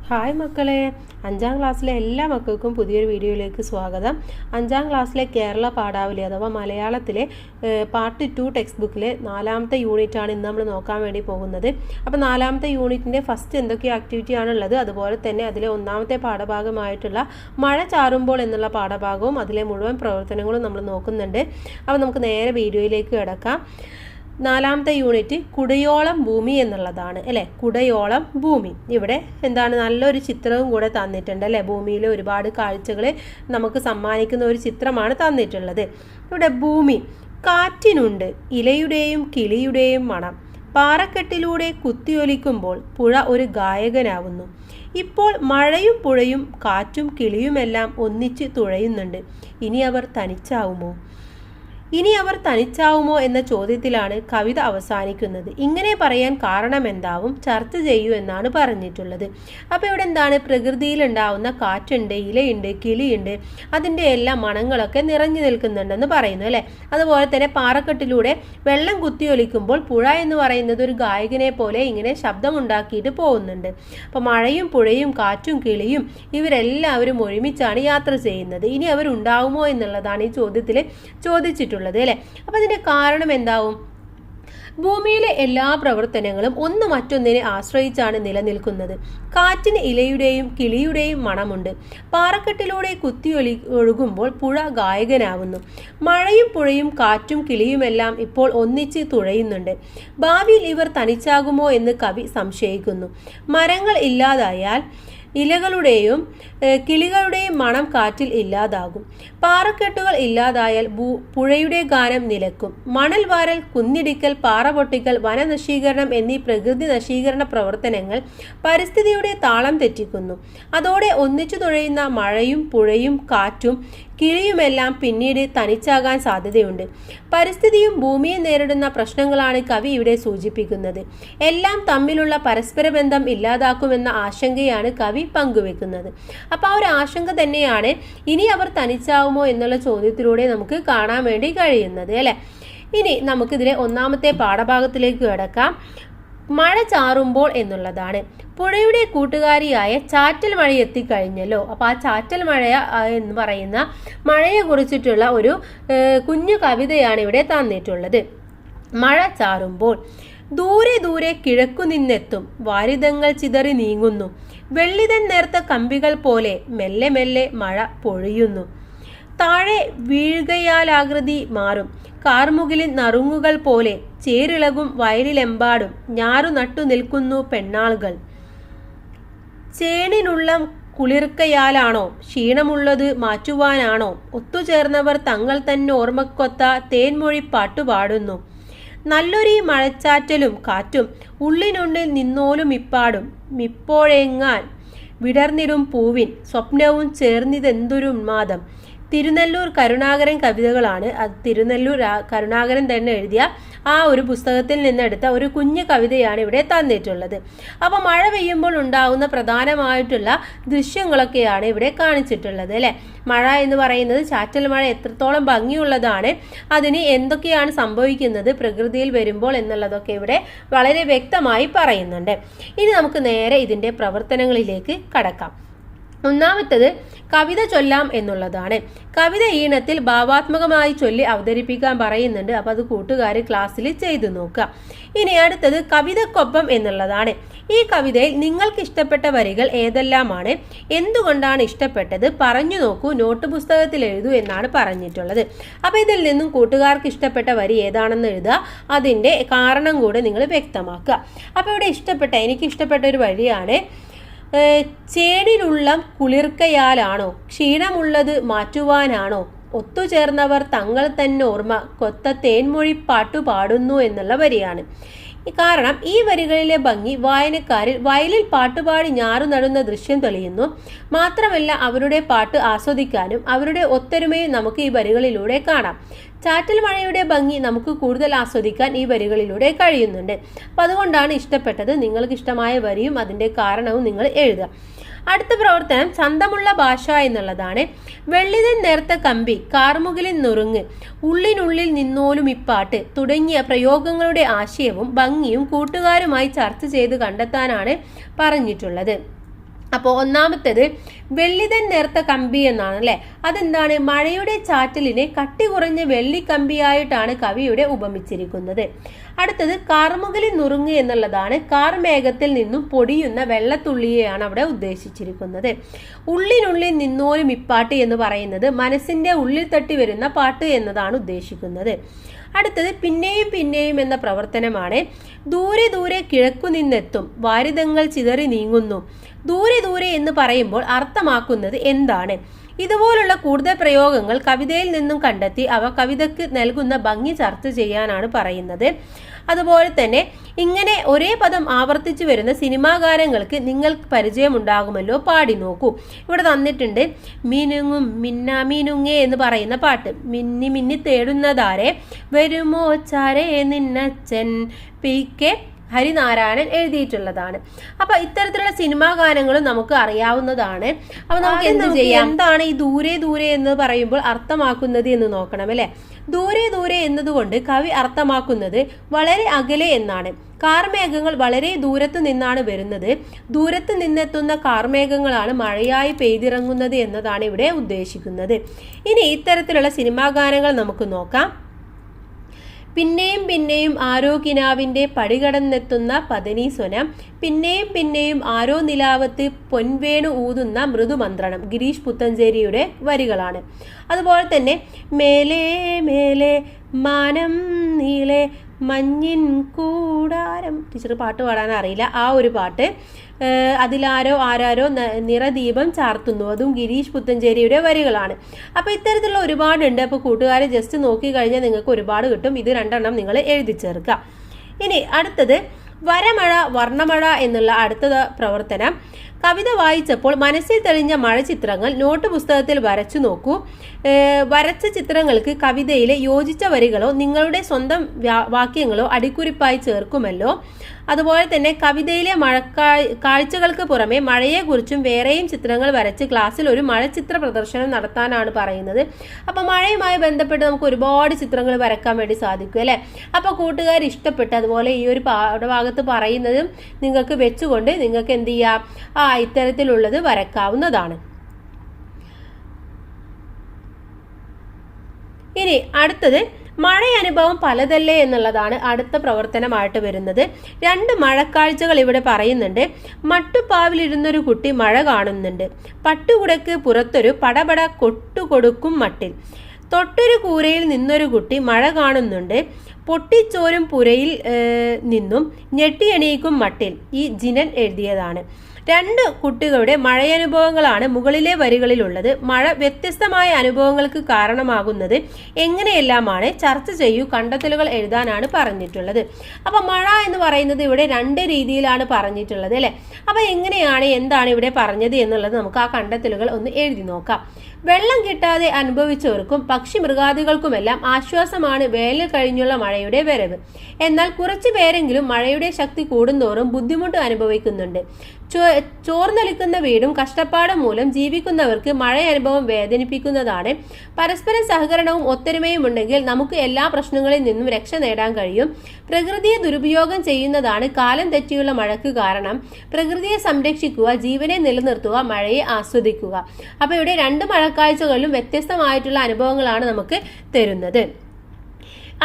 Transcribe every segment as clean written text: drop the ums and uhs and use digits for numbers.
Hi മക്കളെ, 5ാം ക്ലാസ്സിലെ എല്ലാ മക്കൾക്കും പുതിയൊരു വീഡിയോയിലേക്ക് സ്വാഗതം. 5ാം ക്ലാസ്സിലെ കേരള പാഠാവലി അഥവാ മലയാളത്തിലെ പാർട്ട് 2 ടെക്സ്റ്റ് ബുക്കിലെ 4ാമത്തെ യൂണിറ്റാണ് ഇന്ന് നമ്മൾ നോക്കാൻ വേണ്ടി പോകുന്നത്. അപ്പോൾ 4ാമത്തെ യൂണിറ്റിൻ്റെ ഫസ്റ്റ് എന്തൊക്കെ ആക്ടിവിറ്റി ആണുള്ളത്, അതുപോലെ തന്നെ അതിലെ 1ാമത്തെ പാഠഭാഗമായിട്ടുള്ള മഴ ചാറുമ്പോൾ എന്നുള്ള പാഠഭാഗവും അതിലെ മുഴുവൻ പ്രവർത്തനങ്ങളും നമ്മൾ നോക്കുന്നുണ്ട്. അപ്പോൾ നമുക്ക് നേരെ വീഡിയോയിലേക്ക് കിടക്കാം. 4ാമത്തെ യൂണിറ്റ് കുടയോളം ഭൂമി എന്നുള്ളതാണ് അല്ലേ. കുടയോളം ഭൂമി, ഇവിടെ എന്താണ്, നല്ലൊരു ചിത്രവും കൂടെ തന്നിട്ടുണ്ട് അല്ലേ. ഭൂമിയിലെ ഒരുപാട് കാഴ്ചകൾ നമുക്ക് സമ്മാനിക്കുന്ന ഒരു ചിത്രമാണ് തന്നിട്ടുള്ളത്. ഇവിടെ ഭൂമി, കാറ്റിനുണ്ട് ഇലയുടെയും കിളിയുടെയും മണം, പാറക്കെട്ടിലൂടെ കുത്തിയൊലിക്കുമ്പോൾ പുഴ ഒരു ഗായകനാവുന്നു. ഇപ്പോൾ മഴയും പുഴയും കാറ്റും കിളിയുമെല്ലാം ഒന്നിച്ച് തുഴയുന്നുണ്ട്. ഇനി അവർ തനിച്ചാവുമോ എന്ന ചോദ്യത്തിലാണ് കവിത അവസാനിക്കുന്നത്. ഇങ്ങനെ പറയാൻ കാരണമെന്താവും, ചർച്ച ചെയ്യൂ എന്നാണ് പറഞ്ഞിട്ടുള്ളത്. അപ്പോൾ ഇവിടെ എന്താണ്, പ്രകൃതിയിലുണ്ടാവുന്ന കാറ്റുണ്ട്, ഇലയുണ്ട്, കിളിയുണ്ട്, അതിൻ്റെ എല്ലാ മണങ്ങളൊക്കെ നിറഞ്ഞു നിൽക്കുന്നുണ്ടെന്ന് പറയുന്നു അല്ലേ. അതുപോലെ തന്നെ പാറക്കെട്ടിലൂടെ വെള്ളം കുത്തിയൊലിക്കുമ്പോൾ പുഴ എന്ന് പറയുന്നത് ഒരു ഗായകനെ പോലെ ഇങ്ങനെ ശബ്ദമുണ്ടാക്കിയിട്ട് പോകുന്നുണ്ട്. അപ്പോൾ മഴയും പുഴയും കാറ്റും കിളിയും ഇവരെല്ലാവരും ഒരുമിച്ചാണ് യാത്ര ചെയ്യുന്നത്. ഇനി അവരുണ്ടാവുമോ എന്നുള്ളതാണ് ഈ ചോദ്യത്തിൽ ചോദിച്ചിട്ടുള്ളത് അല്ലേ. അപ്പോൾ അതിന്റെ കാരണം എന്താവും, ഭൂമിയിലെ എല്ലാ പ്രവർത്തനങ്ങളും ഒന്ന് മറ്റൊന്നിനെ ആശ്രയിച്ചാണ് നിലനിൽക്കുന്നത്. കാറ്റിന് ഇലയുടെയും കിളിയുടെയും മണമുണ്ട്. പാറക്കെട്ടിലൂടെ ഒഴുകുമ്പോൾ പുഴ ഗായകനാവുന്നു. മഴയും പുഴയും കാറ്റും കിളിയുമെല്ലാം ഇപ്പോൾ ഒന്നിച്ച് തുഴയുന്നുണ്ട്. ഭാവിയിൽ ഇവർ തനിച്ചാകുമോ എന്ന് കവി സംശയിക്കുന്നു. മരങ്ങൾ ഇല്ലാതായാൽ ഇലകളുടെയും കിളികളുടെയും മണം കാറ്റിൽ ഇല്ലാതാകും. പാറക്കെട്ടുകൾ ഇല്ലാതായാൽ പുഴയുടെ ഗാനം നിലക്കും. മണൽ വാരൽ, കുന്നിടിക്കൽ, പാറ പൊട്ടിക്കൽ, വനനശീകരണം എന്നീ പ്രകൃതി നശീകരണ പ്രവർത്തനങ്ങൾ പരിസ്ഥിതിയുടെ താളം തെറ്റിക്കുന്നു. അതോടെ ഒന്നിച്ചു തുഴയുന്ന മഴയും പുഴയും കാറ്റും കിളിയുമെല്ലാം പിന്നീട് തനിച്ചാകാൻ സാധ്യതയുണ്ട്. പരിസ്ഥിതിയും ഭൂമിയെ നേരിടുന്ന പ്രശ്നങ്ങളാണ് കവി ഇവിടെ സൂചിപ്പിക്കുന്നത്. എല്ലാം തമ്മിലുള്ള പരസ്പര ബന്ധം ഇല്ലാതാക്കുമെന്ന ആശങ്കയാണ് കവി പങ്കുവെക്കുന്നത്. അപ്പോൾ ആ ഒരു ആശങ്ക തന്നെയാണ് ഇനി അവർ തനിച്ചാവുമോ എന്നുള്ള ചോദ്യത്തിലൂടെ നമുക്ക് കാണാൻ വേണ്ടി കഴിയുന്നത് അല്ലേ. ഇനി നമുക്കിതിലെ 1ാമത്തെ പാഠഭാഗത്തിലേക്ക് കിടക്കാം. മഴ ചാറുമ്പോൾ എന്നുള്ളതാണ്. പുഴയുടെ കൂട്ടുകാരിയായ ചാറ്റൽ മഴ എത്തിക്കഴിഞ്ഞല്ലോ. അപ്പോൾ ആ ചാറ്റൽ മഴ എന്ന് പറയുന്ന മഴയെ കുറിച്ചിട്ടുള്ള ഒരു കുഞ്ഞു കവിതയാണ് ഇവിടെ തന്നിട്ടുള്ളത്. മഴ ചാറുമ്പോൾ, ദൂരെ ദൂരെ കിഴക്കു നിന്നെത്തും വാരിതങ്ങൾ ചിതറി നീങ്ങുന്നു. വെള്ളിതൻ നേർത്ത കമ്പികൾ പോലെ മെല്ലെ മെല്ലെ മഴ പൊഴിയുന്നു. താഴെ വീഴുകയാലാകൃതി മാറും കാർമുകിലിൻ നറുങ്ങുകൾ പോലെ ചേരിളകും വയലിലെമ്പാടും ഞാറു നട്ടു നിൽക്കുന്നു പെണ്ണാളുകൾ. ചേണിനുള്ള കുളിർക്കയാലാണോ, ക്ഷീണമുള്ളത് മാറ്റുവാനാണോ, ഒത്തുചേർന്നവർ തങ്ങൾ തന്നെ ഓർമ്മക്കൊത്ത തേൻമൊഴി പാട്ടുപാടുന്നു. നല്ലൊരു മഴച്ചാറ്റലും കാറ്റും ഉള്ളിനുള്ളിൽ നിന്നോലും ഇപ്പാടും മിപ്പോഴെങ്ങാൻ വിടർന്നിടും പൂവിൻ സ്വപ്നവും ചേർന്നിതെന്തൊരു ഉന്മാദം. തിരുനെല്ലൂർ കരുണാകരൻ കവിതകളാണ്. തിരുനെല്ലൂർ കരുണാകരൻ തന്നെ എഴുതിയ ആ ഒരു പുസ്തകത്തിൽ നിന്നെടുത്ത ഒരു കുഞ്ഞു കവിതയാണ് ഇവിടെ തന്നിട്ടുള്ളത്. അപ്പോൾ മഴ പെയ്യുമ്പോൾ ഉണ്ടാകുന്ന പ്രധാനമായിട്ടുള്ള ദൃശ്യങ്ങളൊക്കെയാണ് ഇവിടെ കാണിച്ചിട്ടുള്ളത് അല്ലേ. മഴ എന്ന് പറയുന്നത്, ചാറ്റൽ മഴ എത്രത്തോളം ഭംഗിയുള്ളതാണ്, അതിന് എന്തൊക്കെയാണ് സംഭവിക്കുന്നത് പ്രകൃതിയിൽ വരുമ്പോൾ എന്നുള്ളതൊക്കെ ഇവിടെ വളരെ വ്യക്തമായി പറയുന്നുണ്ട്. ഇനി നമുക്ക് നേരെ ഇതിൻ്റെ പ്രവർത്തനങ്ങളിലേക്ക് കടക്കാം. 1ാമത്തേത് കവിത ചൊല്ലാം എന്നുള്ളതാണ്. കവിത ഈണത്തിൽ ഭാവാത്മകമായി ചൊല്ലി അവതരിപ്പിക്കാൻ പറയുന്നുണ്ട്. അപ്പോൾ അത് കൂട്ടുകാർ ക്ലാസ്സിൽ ചെയ്തു നോക്കുക. ഇനി അടുത്തത് കവിതക്കൊപ്പം എന്നുള്ളതാണ്. ഈ കവിതയിൽ നിങ്ങൾക്ക് ഇഷ്ടപ്പെട്ട വരികൾ ഏതെല്ലാമാണ്, എന്തുകൊണ്ടാണ് ഇഷ്ടപ്പെട്ടത് പറഞ്ഞു നോക്കൂ, നോട്ട് പുസ്തകത്തിൽ എഴുതൂ എന്നാണ് പറഞ്ഞിട്ടുള്ളത്. അപ്പോൾ ഇതിൽ നിന്നും കൂട്ടുകാർക്ക് ഇഷ്ടപ്പെട്ട വരി ഏതാണെന്ന് എഴുതുക, അതിൻ്റെ കാരണം കൂടെ നിങ്ങൾ വ്യക്തമാക്കുക. അപ്പോൾ ഇവിടെ എനിക്ക് ഇഷ്ടപ്പെട്ട ഒരു വരിയാണ്, ചേണിലുള്ള കുളിർക്കയാലാണോ, ക്ഷീണമുള്ളത് മാറ്റുവാനാണോ, ഒത്തുചേർന്നവർ തങ്ങൾ തന്നെ ഓർമ്മ കൊത്ത തേൻമൊഴി പാട്ടു പാടുന്നു എന്നുള്ള വരിയാണ്. കാരണം ഈ വരികളിലെ ഭംഗി വായനക്കാരിൽ വയലിൽ പാട്ടുപാടി ഞാറു നടുന്ന ദൃശ്യം തെളിയുന്നു. മാത്രമല്ല അവരുടെ പാട്ട് ആസ്വദിക്കാനും അവരുടെ ഒത്തൊരുമയും നമുക്ക് ഈ വരികളിലൂടെ കാണാം. ചാറ്റൽ മഴയുടെ ഭംഗി നമുക്ക് കൂടുതൽ ആസ്വദിക്കാൻ ഈ വരികളിലൂടെ കഴിയുന്നുണ്ട്. അപ്പം അതുകൊണ്ടാണ് ഇഷ്ടപ്പെട്ടത്. നിങ്ങൾക്ക് ഇഷ്ടമായ വരിയും അതിൻ്റെ കാരണവും നിങ്ങൾ എഴുതുക. അടുത്ത പ്രവർത്തനം ചന്തമുള്ള ഭാഷ എന്നുള്ളതാണ്. വെള്ളിതൻ നേർത്ത കമ്പി, കാർമുകിലിൻ നുറുങ്ങ്, ഉള്ളിനുള്ളിൽ നിന്നോലും ഇപ്പാട്ട് തുടങ്ങിയ പ്രയോഗങ്ങളുടെ ആശയവും ഭംഗിയും കൂട്ടുകാരുമായി ചർച്ച ചെയ്ത് കണ്ടെത്താനാണ് പറഞ്ഞിട്ടുള്ളത്. അപ്പോൾ ഒന്നാമത്തേത് വെള്ളിതൻ നേർത്ത കമ്പി എന്നാണ് അല്ലെ. അതെന്താണ്? മഴയുടെ ചാറ്റലിനെ കട്ടി കുറഞ്ഞ വെള്ളിക്കമ്പിയായിട്ടാണ് കവിയുടെ ഉപമിച്ചിരിക്കുന്നത്. അടുത്തത് കാർമുകിലി നുറുങ്ങ് എന്നുള്ളതാണ്. കാർമേഘത്തിൽ നിന്നും പൊടിയുന്ന വെള്ളത്തുള്ളിയെയാണ് അവിടെ ഉദ്ദേശിച്ചിരിക്കുന്നത്. ഉള്ളിനുള്ളിൽ നിന്നോരും ഇപ്പാട്ട് എന്ന് പറയുന്നത് മനസ്സിന്റെ ഉള്ളിൽ തട്ടി വരുന്ന പാട്ട് എന്നതാണ് ഉദ്ദേശിക്കുന്നത്. അടുത്തത് പിന്നെയും പിന്നെയും എന്ന പ്രവർത്തനമാണ്. ദൂരെ ദൂരെ കിഴക്കു നിന്നെത്തും വാരിതങ്ങൾ ചിതറി നീങ്ങുന്നു. ദൂരെ ദൂരെ എന്ന് പറയുമ്പോൾ അർത്ഥമാക്കുന്നത് എന്താണ്? ഇതുപോലുള്ള കൂടുതൽ പ്രയോഗങ്ങൾ കവിതയിൽ നിന്നും കണ്ടെത്തി അവ കവിതയ്ക്ക് നൽകുന്ന ഭംഗി ചർച്ച ചെയ്യാനാണ് പറയുന്നത്. അതുപോലെ തന്നെ ഇങ്ങനെ ഒരേ പദം ആവർത്തിച്ചു വരുന്ന സിനിമാ ഗാനങ്ങൾക്ക് നിങ്ങൾക്ക് പരിചയമുണ്ടാകുമല്ലോ, പാടി നോക്കൂ. ഇവിടെ തന്നിട്ടുണ്ട് മിനുങ്ങും മിന്നാ മിനുങ്ങേ എന്ന് പറയുന്ന പാട്ട്. മിന്നി മിന്നി തേടുന്നതാരെ വരുമോ ചാരേ നിന്നച്ചൻ പി.കെ. ഹരിനാരായണൻ എഴുതിയിട്ടുള്ളതാണ്. അപ്പൊ ഇത്തരത്തിലുള്ള സിനിമാ ഗാനങ്ങളും നമുക്ക് അറിയാവുന്നതാണ്. അപ്പൊ നമുക്ക് എന്ത് ചെയ്യാം? എന്താണ് ഈ ദൂരെ ദൂരെ എന്ന് പറയുമ്പോൾ അർത്ഥമാക്കുന്നത് എന്ന് നോക്കണം അല്ലെ. ദൂരെ ദൂരെ എന്നതുകൊണ്ട് കവി അർത്ഥമാക്കുന്നത് വളരെ അകലെ എന്നാണ്. കാർമേഘങ്ങൾ വളരെ ദൂരത്തു നിന്നാണ് വരുന്നത്. ദൂരത്ത് നിന്നെത്തുന്ന കാർമേഘങ്ങളാണ് മഴയായി പെയ്തിറങ്ങുന്നത് എന്നതാണ് ഇവിടെ ഉദ്ദേശിക്കുന്നത്. ഇനി ഇത്തരത്തിലുള്ള സിനിമാ ഗാനങ്ങൾ നമുക്ക് നോക്കാം. പിന്നെയും പിന്നെയും ആരോ കിനാവിൻ്റെ പടികടന്നെത്തുന്ന പതനീസ്വനം. പിന്നെയും പിന്നെയും ആരോ നിലാവത്ത് പൊൻവേണു ഊതുന്ന മൃദുമന്ത്രണം. ഗിരീഷ് പുത്തഞ്ചേരിയുടെ വരികളാണ്. അതുപോലെ തന്നെ മേലേ മേലെ മാനം നീളെ മഞ്ഞിൻ കൂടാരം. ടീച്ചർ പാട്ട് പാടാൻ അറിയില്ല. ആ ഒരു പാട്ട്. അതിലാരോ ആരാരോ നിറദീപം ചാർത്തുന്നു. അതും ഗിരീഷ് പുത്തഞ്ചേരിയുടെ വരികളാണ്. അപ്പോൾ ഇത്തരത്തിലുള്ള ഒരുപാടുണ്ട്. അപ്പോൾ കൂട്ടുകാരെ ജസ്റ്റ് നോക്കി കഴിഞ്ഞാൽ നിങ്ങൾക്ക് ഒരുപാട് കിട്ടും. ഇത് രണ്ടെണ്ണം നിങ്ങൾ എഴുതി ചേർക്കുക. ഇനി അടുത്തത് വരമഴ വർണ്ണമഴ എന്നുള്ള അടുത്ത പ്രവർത്തനം. കവിത വായിച്ചപ്പോൾ മനസ്സിൽ തെളിഞ്ഞ മഴ ചിത്രങ്ങൾ നോട്ട് പുസ്തകത്തിൽ വരച്ചു നോക്കൂ. വരച്ച ചിത്രങ്ങൾക്ക് കവിതയിലെ യോജിച്ച വരികളോ നിങ്ങളുടെ സ്വന്തം വാക്യങ്ങളോ അടിക്കുറിപ്പായി ചേർക്കുമല്ലോ. അതുപോലെ തന്നെ കവിതയിലെ കാഴ്ചകൾക്ക് പുറമെ മഴയെക്കുറിച്ചും വേറെയും ചിത്രങ്ങൾ വരച്ച് ക്ലാസ്സിൽ ഒരു മഴച്ചിത്ര പ്രദർശനം നടത്താനാണ് പറയുന്നത്. അപ്പോൾ മഴയുമായി ബന്ധപ്പെട്ട് നമുക്ക് ഒരുപാട് ചിത്രങ്ങൾ വരക്കാൻ വേണ്ടി സാധിക്കും അല്ലേ. അപ്പോൾ കൂട്ടുകാർ ഇഷ്ടപ്പെട്ട് അതുപോലെ ഈ ഒരു പാഠഭാഗത്ത് പറയുന്നതും നിങ്ങൾക്ക് വെച്ചുകൊണ്ട് നിങ്ങൾക്ക് എന്ത് ചെയ്യാം, ഇത്തരത്തിലുള്ളത് വരക്കാവുന്നതാണ്. ഇനി അടുത്തത് മഴയനുഭവം പലതല്ലേ എന്നുള്ളതാണ് അടുത്ത പ്രവർത്തനമായിട്ട് വരുന്നത്. 2 മഴക്കാഴ്ചകൾ ഇവിടെ പറയുന്നുണ്ട്. മട്ടുപ്പാവിലിരുന്നൊരു കുട്ടി മഴ കാണുന്നുണ്ട്. പട്ടുകുടക്ക് പുറത്തൊരു പടപട കൊട്ടുകൊടുക്കും മട്ടിൽ. തൊട്ടൊരു കൂരയിൽ നിന്നൊരു കുട്ടി മഴ കാണുന്നുണ്ട്. പൊട്ടിച്ചോരും പുരയിൽ നിന്നും ഞെട്ടിയണീക്കും മട്ടിൽ. ഈ ജിനൻ എഴുതിയതാണ്. 2 കുട്ടികളുടെ മഴയനുഭവങ്ങളാണ് മുകളിലെ വരികളിലുള്ളത്. മഴ വ്യത്യസ്തമായ അനുഭവങ്ങൾക്ക് കാരണമാകുന്നത് എങ്ങനെയെല്ലാമാണ് ചർച്ച ചെയ്യൂ, കണ്ടെത്തലുകൾ എഴുതാനാണ് പറഞ്ഞിട്ടുള്ളത്. അപ്പൊ മഴ എന്ന് പറയുന്നത് ഇവിടെ 2 രീതിയിലാണ് പറഞ്ഞിട്ടുള്ളത് അല്ലെ. അപ്പൊ എങ്ങനെയാണ്, എന്താണ് ഇവിടെ പറഞ്ഞത് എന്നുള്ളത് നമുക്ക് ആ കണ്ടെത്തലുകൾ ഒന്ന് എഴുതി നോക്കാം. വെള്ളം കിട്ടാതെ അനുഭവിച്ചവർക്കും പക്ഷി മൃഗാദികൾക്കുമെല്ലാം ആശ്വാസമാണ് വേനൽ കഴിഞ്ഞുള്ള മഴയുടെ വരവ്. എന്നാൽ കുറച്ചു പേരെങ്കിലും മഴയുടെ ശക്തി കൂടുന്തോറും ബുദ്ധിമുട്ട് അനുഭവിക്കുന്നുണ്ട്. ചോർന്നൊലിക്കുന്ന വീടും കഷ്ടപ്പാടും മൂലം ജീവിക്കുന്നവർക്ക് മഴ അനുഭവം വേദനിപ്പിക്കുന്നതാണ്. പരസ്പര സഹകരണവും ഒത്തൊരുമയും ഉണ്ടെങ്കിൽ നമുക്ക് എല്ലാ പ്രശ്നങ്ങളിൽ നിന്നും രക്ഷ നേടാൻ കഴിയും. പ്രകൃതിയെ ദുരുപയോഗം ചെയ്യുന്നതാണ് കാലം തെറ്റിയുള്ള മഴയ്ക്ക് കാരണം. പ്രകൃതിയെ സംരക്ഷിക്കുക, ജീവനെ നിലനിർത്തുക, മഴയെ ആസ്വദിക്കുക. അപ്പൊ ഇവിടെ 2 മഴക്കാഴ്ചകളിലും വ്യത്യസ്തമായിട്ടുള്ള അനുഭവങ്ങളാണ് നമുക്ക് തരുന്നത്.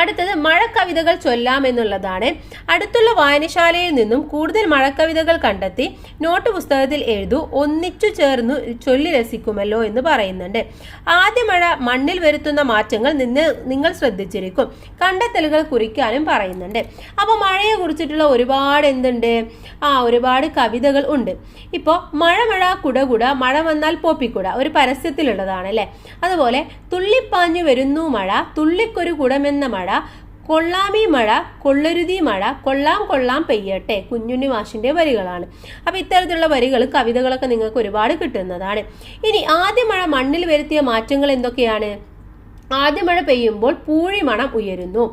അടുത്തത് മഴക്കവിതകൾ ചൊല്ലാം എന്നുള്ളതാണ്. അടുത്തുള്ള വായനശാലയിൽ നിന്നും കൂടുതൽ മഴക്കവിതകൾ കണ്ടെത്തി നോട്ട് പുസ്തകത്തിൽ എഴുതൂ. ഒന്നിച്ചു ചേർന്നു ചൊല്ലി രസിക്കുമല്ലോ എന്ന് പറയുന്നുണ്ട്. ആദ്യ മഴ മണ്ണിൽ വരുത്തുന്ന മാറ്റങ്ങൾ നിങ്ങൾ ശ്രദ്ധിച്ചിരിക്കും. കണ്ടെത്തലുകൾ കുറിക്കാനും പറയുന്നുണ്ട്. അപ്പോൾ മഴയെ കുറിച്ചിട്ടുള്ള ഒരുപാട് എന്തുണ്ട്, ഒരുപാട് കവിതകൾ ഉണ്ട്. ഇപ്പോൾ മഴ മഴ കുടകുട മഴ വന്നാൽ പോപ്പിക്കുട ഒരു പരസ്യത്തിലുള്ളതാണ് അല്ലേ. അതുപോലെ തുള്ളിപ്പാഞ്ഞു വരുന്നു മഴ, തുള്ളിക്കൊരു കുടമെന്ന മഴ, കൊള്ളാമീ മഴ, കൊള്ളരുതി മഴ, കൊള്ളാം കൊള്ളാം പെയ്യട്ടെ, കുഞ്ഞുണ്ണി മാഷിന്റെ വരികളാണ്. അപ്പൊ ഇത്തരത്തിലുള്ള വരികൾ കവിതകളൊക്കെ നിങ്ങൾക്ക് ഒരുപാട് കിട്ടുന്നതാണ്. ഇനി ആദ്യ മഴ മണ്ണിൽ വരുത്തിയ മാറ്റങ്ങൾ എന്തൊക്കെയാണ്? ആദ്യ മഴ പെയ്യുമ്പോൾ പൂഴിമണം ഉയരുന്നു.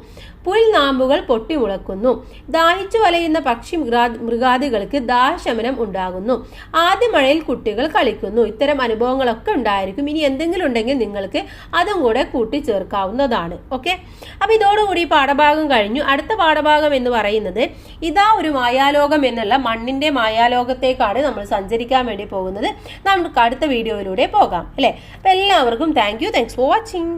പുൽനാമ്പുകൾ പൊട്ടിമുളക്കുന്നു. ദാഹിച്ചു വലയുന്ന പക്ഷി മൃഗാദികൾക്ക് ദാഹശമനം ഉണ്ടാകുന്നു. ആദ്യ മഴയിൽ കുട്ടികൾ കളിക്കുന്നു. ഇത്തരം അനുഭവങ്ങളൊക്കെ ഉണ്ടായിരിക്കും. ഇനി എന്തെങ്കിലും ഉണ്ടെങ്കിൽ നിങ്ങൾക്ക് അതും കൂടെ കൂട്ടിച്ചേർക്കാവുന്നതാണ്. ഓക്കെ, അപ്പൊ ഇതോടുകൂടി പാഠഭാഗം കഴിഞ്ഞു. അടുത്ത പാഠഭാഗം എന്ന് പറയുന്നത് ഇതാ ഒരു മായാലോകം എന്നുള്ള മണ്ണിന്റെ മായാലോകത്തേക്കാണ് നമ്മൾ സഞ്ചരിക്കാൻ വേണ്ടി പോകുന്നത്. നമുക്ക് അടുത്ത വീഡിയോയിലൂടെ പോകാം അല്ലെ. അപ്പൊ എല്ലാവർക്കും താങ്ക്സ് ഫോർ വാച്ചിങ്.